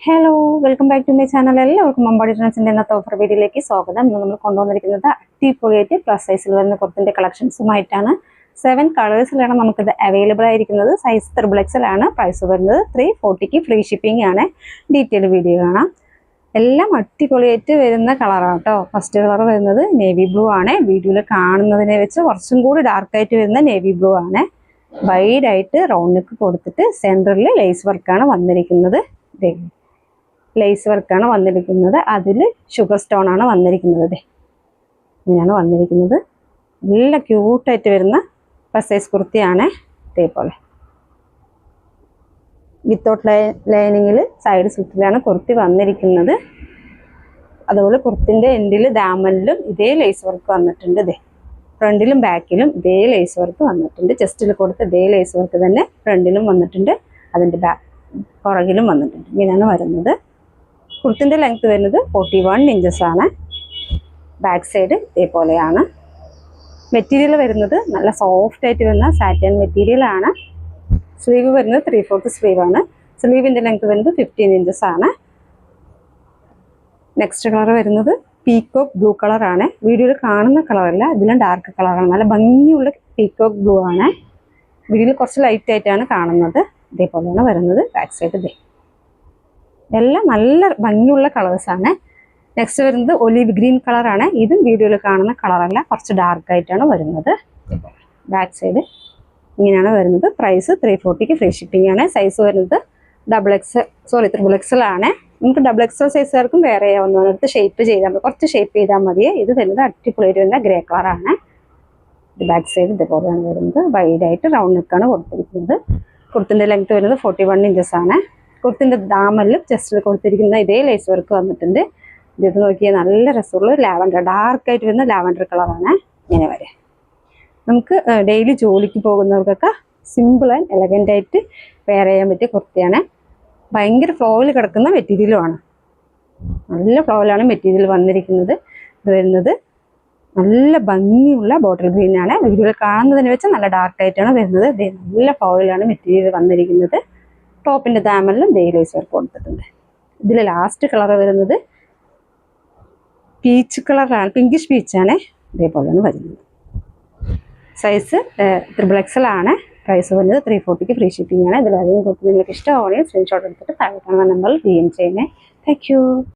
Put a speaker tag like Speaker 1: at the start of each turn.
Speaker 1: Hello, welcome back to my channel. എല്ലാവർക്കും അമ്പാടി ട്രെൻഡ്സിന്റെ ഇന്നത്തെ offer വീഡിയോയിലേക്ക് സ്വാഗതം. ഇന്ന് നമ്മൾ കൊണ്ടുവന്നിരിക്കുന്നത് അടിപൊളിയായിട്ട് പ്ലസ് സൈസിൽ വരുന്ന കുർത്തിന്റെ കളക്ഷൻസുമായിട്ടാണ്. 7 കളേഴ്സിലാണ് നമുക്കിത് അവൈലബിൾ ആയിരിക്കുന്നത്. സൈസ് XXL ആണ്. പ്രൈസ് വരുന്നത് 340ക്ക് ഫ്രീ ഷിപ്പിംഗ് ആണ്. ഡീറ്റെയിൽ വീഡിയോ കാണാം. എല്ലാം അടിപൊളിയായിട്ട് വരുന്ന കളറാണ് കേട്ടോ. ഫസ്റ്റ് കളർ വരുന്നത് നേവി ബ്ലൂ ആണ്. വീഡിയോയിൽ കാണുന്നതിനെ വെച്ച് കുറച്ചും കൂടി ഡാർക്കായിട്ട് വരുന്ന നേവി ബ്ലൂ ആണ്. വൈഡായിട്ട് റൗണ്ട് നെക്ക് കൊടുത്തിട്ട് സെൻറ്ററിൽ ലേസ് വർക്കാണ് വന്നിരിക്കുന്നത്. ലേസ് വർക്കാണ് വന്നിരിക്കുന്നത്. അതിൽ ഷുഗർ സ്റ്റോൺ ആണ് വന്നിരിക്കുന്നത്. ഇങ്ങനെയാണ് വന്നിരിക്കുന്നത്. നല്ല ക്യൂട്ടായിട്ട് വരുന്ന പ്ലസ് സൈസ് കുർത്തിയാണ്. ഇതേപോലെ വിത്തൗട്ട് ലൈനിങ്ങിൽ സൈഡ് സ്ലിറ്റിലാണ് കുർത്തി വന്നിരിക്കുന്നത്. അതുപോലെ കുർത്തിൻ്റെ എൻഡിൽ ദാമനിലും ഇതേ ലേസ് വർക്ക് വന്നിട്ടുണ്ട്. ഫ്രണ്ടിലും ബാക്കിലും ഇതേ ലേസ് വർക്ക് വന്നിട്ടുണ്ട്. ചെസ്റ്റിൽ കൊടുത്ത ഇതേ ലേസ് വർക്ക് തന്നെ ഫ്രണ്ടിലും വന്നിട്ടുണ്ട്. അതിൻ്റെ പുറകിലും വന്നിട്ടുണ്ട്. ഇങ്ങനെയാണ് വരുന്നത്. കുർത്തിൻ്റെ ലെങ്ത് വരുന്നത് 41 ഇഞ്ചസ് ആണ്. ബാക്ക് സൈഡ് ഇതേപോലെയാണ്. മെറ്റീരിയൽ വരുന്നത് നല്ല സോഫ്റ്റ് ആയിട്ട് വരുന്ന സാറ്റൻ മെറ്റീരിയൽ ആണ്. സ്ലീവ് വരുന്നത് 3/4 സ്ലീവ് ആണ്. സ്ലീവിൻ്റെ ലെങ്ത് വരുന്നത് 15 ഇഞ്ചസ് ആണ്. നെക്സ്റ്റ് കളർ വരുന്നത് പീക്കോക്ക് ബ്ലൂ കളറാണ്. വീഡിയോയിൽ കാണുന്ന കളറല്ല, ഇതിലും ഡാർക്ക് കളറാണ്. നല്ല ഭംഗിയുള്ള പീക്കോക്ക് ബ്ലൂ ആണ്. വീഡിയോയിൽ കുറച്ച് ലൈറ്റ് ആയിട്ടാണ് കാണുന്നത്. ഇതേപോലെയാണ് വരുന്നത്. ബാക്ക് സൈഡ് എല്ലാം നല്ല ഭംഗിയുള്ള കളേഴ്സാണ്. നെക്സ്റ്റ് വരുന്നത് ഒലീവ് ഗ്രീൻ കളറാണ്. ഇതും വീഡിയോയിൽ കാണുന്ന കളറല്ല, കുറച്ച് ഡാർക്കായിട്ടാണ് വരുന്നത്. ബാക്ക് സൈഡ് ഇങ്ങനെയാണ് വരുന്നത്. പ്രൈസ് 340ക്ക് ഫ്രീ ഷിപ്പിംഗ് ആണ്. സൈസ് വരുന്നത് XXL ആണ്. നമുക്ക് XXL സൈസുകാർക്കും വേറെ ആവുന്നതിനടുത്ത് ഷേപ്പ് ചെയ്താൽ മതി. കുറച്ച് ഷേപ്പ് ചെയ്താൽ മതി. ഇത് വരുന്നത് അടിപൊളിയായിട്ട് വരുന്ന ഗ്രേ കളറാണ്. ഇത് ബാക്ക് സൈഡ് ഇതേപോലെയാണ് വരുന്നത്. വൈഡായിട്ട് റൗണ്ട് നെക്കാണ് കൊടുത്തിരിക്കുന്നത്. കുർത്തിൻ്റെ ലെങ്ത് വരുന്നത് 41 ഇഞ്ചസ് ആണ്. കുർത്തിൻ്റെ ദാമനിലും ചെസ്റ്റിൽ കൊടുത്തിരിക്കുന്ന ഇതേ ലേസ് വർക്ക് വന്നിട്ടുണ്ട്. ഇത് നോക്കിയാൽ നല്ല രസമുള്ള ലാവൻഡർ, ഡാർക്കായിട്ട് വരുന്ന ലാവൻഡർ കളറാണ്. ഇങ്ങനെ വരെ നമുക്ക് ഡെയിലി ജോലിക്ക് പോകുന്നവർക്കൊക്കെ സിമ്പിൾ ആൻഡ് എലഗൻ്റ് ആയിട്ട് വെയർ ചെയ്യാൻ പറ്റിയ കുർത്തിയാണ്. ഭയങ്കര ഫ്ലോയിൽ കിടക്കുന്ന മെറ്റീരിയലുമാണ്. നല്ല ഫ്ലോയിലാണ് മെറ്റീരിയൽ വന്നിരിക്കുന്നത്. ഇത് വരുന്നത് നല്ല ഭംഗിയുള്ള ബോട്ടിൽ ഗ്രീൻ ആണ്. വീഡിയോയിൽ കാണുന്നതിന് വെച്ച് നല്ല ഡാർക്കായിട്ടാണ് വരുന്നത്. നല്ല ഫ്ലോയിലാണ് മെറ്റീരിയൽ വന്നിരിക്കുന്നത്. ടോപ്പിൻ്റെ ദാമനിലും ലേസ് വർക്ക് കൊടുത്തിട്ടുണ്ട്. ഇതിൽ ലാസ്റ്റ് കളർ വരുന്നത് പീച്ച് കളറാണ്. പിങ്കിഷ് പീച്ചാണ്. ഇതേപോലെയാണ് വരുന്നത്. സൈസ് XXL ആണ്. പ്രൈസ് വരുന്നത് 340ക്ക് ഫ്രീ ഷിപ്പിംഗ് ആണ്. ഇതിലധികം കുർത്തി നിങ്ങൾക്ക് ഇഷ്ടമാവുകയാണെങ്കിൽ സ്ക്രീൻഷോട്ട് എടുത്തിട്ട് താഴെ കാണുന്ന നമ്പറിൽ DM ചെയ്യണേ. Thank you.